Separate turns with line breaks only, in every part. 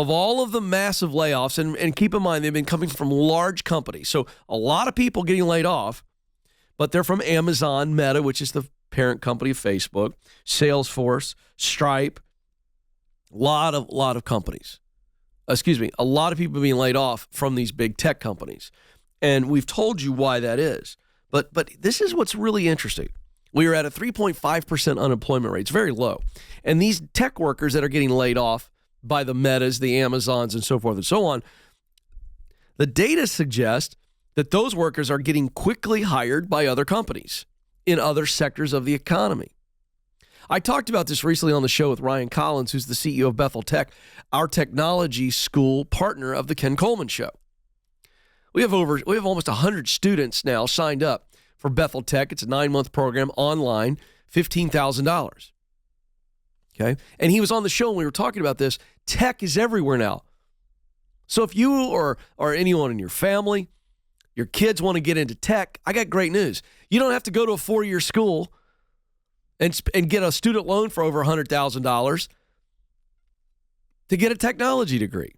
of all of the massive layoffs, and keep in mind, they've been coming from large companies. So a lot of people getting laid off, but they're from Amazon, Meta, which is the parent company of Facebook, Salesforce, Stripe, a lot of companies. A lot of people being laid off from these big tech companies. And we've told you why that is. But this is what's really interesting. We are at a 3.5% unemployment rate. It's very low. And these tech workers that are getting laid off by the Metas, the Amazons, and so forth and so on, the data suggests that those workers are getting quickly hired by other companies in other sectors of the economy. I talked about this recently on the show with Ryan Collins, who's the CEO of Bethel Tech, our technology school partner of the Ken Coleman Show. We have almost 100 students now signed up for Bethel Tech. It's a 9-month program online, $15,000. Okay. And he was on the show and we were talking about this. Tech is everywhere now. So if you or anyone in your family, your kids want to get into tech, I got great news. You don't have to go to a 4-year school and get a student loan for over $100,000 to get a technology degree.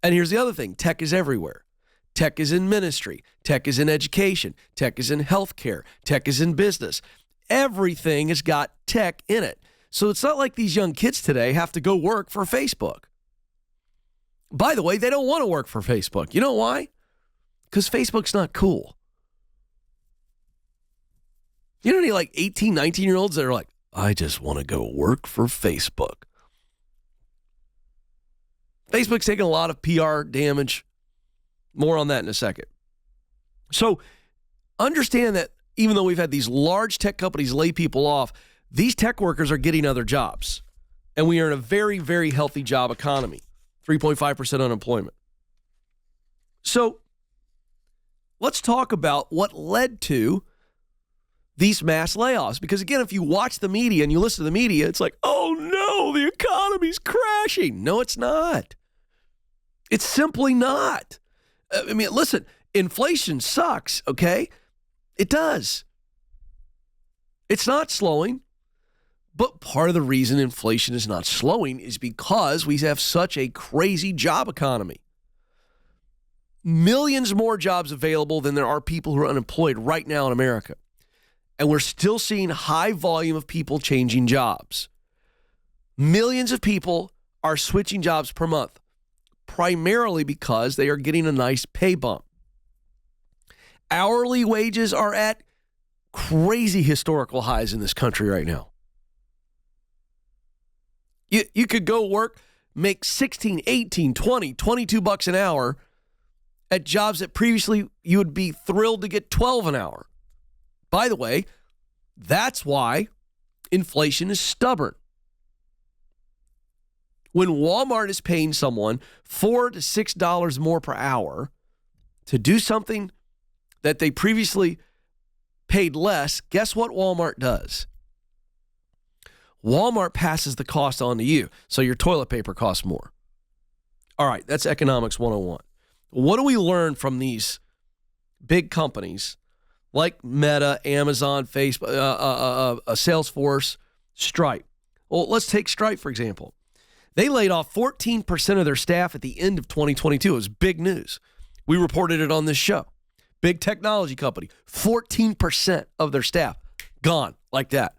And here's the other thing. Tech is everywhere. Tech is in ministry. Tech is in education. Tech is in healthcare. Tech is in business. Everything has got tech in it. So it's not like these young kids today have to go work for Facebook. By the way, they don't want to work for Facebook. You know why? Because Facebook's not cool. You know any like 18, 19-year-olds that are like, I just want to go work for Facebook. Facebook's taking a lot of PR damage. More on that in a second. So understand that even though we've had these large tech companies lay people off, these tech workers are getting other jobs. And we are in a very, very healthy job economy, 3.5% unemployment. So let's talk about what led to these mass layoffs. Because again, if you watch the media and you listen to the media, it's like, oh no, the economy's crashing. No, it's not. It's simply not. I mean, listen, inflation sucks, okay? It does. It's not slowing. But part of the reason inflation is not slowing is because we have such a crazy job economy. Millions more jobs available than there are people who are unemployed right now in America. And we're still seeing high volume of people changing jobs. Millions of people are switching jobs per month, primarily because they are getting a nice pay bump. Hourly wages are at crazy historical highs in this country right now. You could go work, make 16, 18, 20, 22 bucks an hour at jobs that previously you would be thrilled to get 12 an hour. By the way, that's why inflation is stubborn. When Walmart is paying someone $4 to $6 more per hour to do something that they previously paid less, guess what Walmart does? Walmart passes the cost on to you, so your toilet paper costs more. All right, that's economics 101. What do we learn from these big companies like Meta, Amazon, Facebook, Salesforce, Stripe? Well, let's take Stripe, for example. They laid off 14% of their staff at the end of 2022. It was big news. We reported it on this show. Big technology company, 14% of their staff gone like that.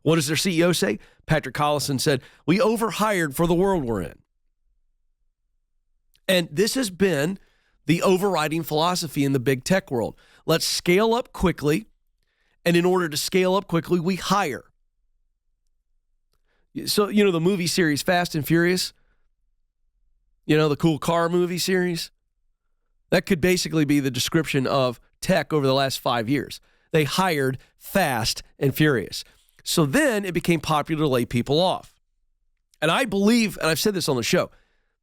What does their CEO say? Patrick Collison said, we overhired for the world we're in. And this has been the overriding philosophy in the big tech world. Let's scale up quickly. And in order to scale up quickly, we hire. So, you know, the movie series Fast and Furious, you know, the cool car movie series, that could basically be the description of tech over the last 5 years. They hired fast and furious. So then it became popular to lay people off. And I believe, and I've said this on the show,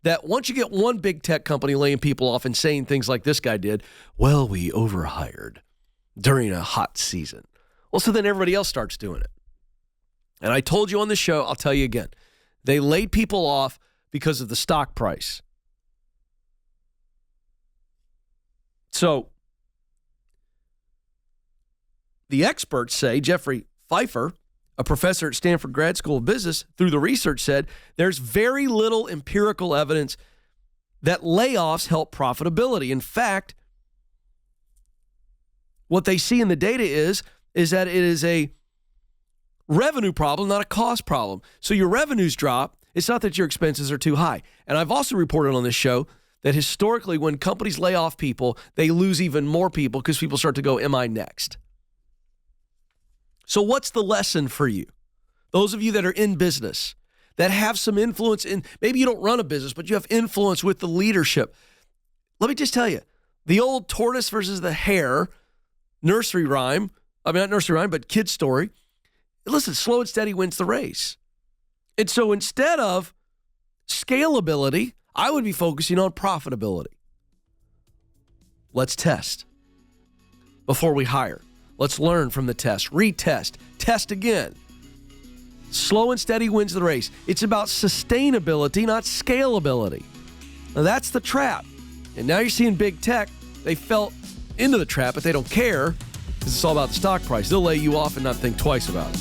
that once you get one big tech company laying people off and saying things like this guy did, well, we overhired during a hot season. Well, so then everybody else starts doing it. And I told you on the show, I'll tell you again, they laid people off because of the stock price. So the experts say, Jeffrey Pfeiffer a professor at Stanford Grad School of Business, through the research said there's very little empirical evidence that layoffs help profitability. In fact, what they see in the data is that it is a revenue problem, not a cost problem. So your revenues drop. It's not that your expenses are too high. And I've also reported on this show that historically when companies lay off people, they lose even more people because people start to go, am I next? So what's the lesson for you? Those of you that are in business, that have some influence in, maybe you don't run a business, but you have influence with the leadership. Let me just tell you, the old tortoise versus the hare nursery rhyme, not nursery rhyme, but kid story. Listen, slow and steady wins the race. And so instead of scalability, I would be focusing on profitability. Let's test before we hire. Let's learn from the test, retest, test again. Slow and steady wins the race. It's about sustainability, not scalability. Now that's the trap. And now you're seeing big tech. They fell into the trap, but they don't care because it's all about the stock price. They'll lay you off and not think twice about it.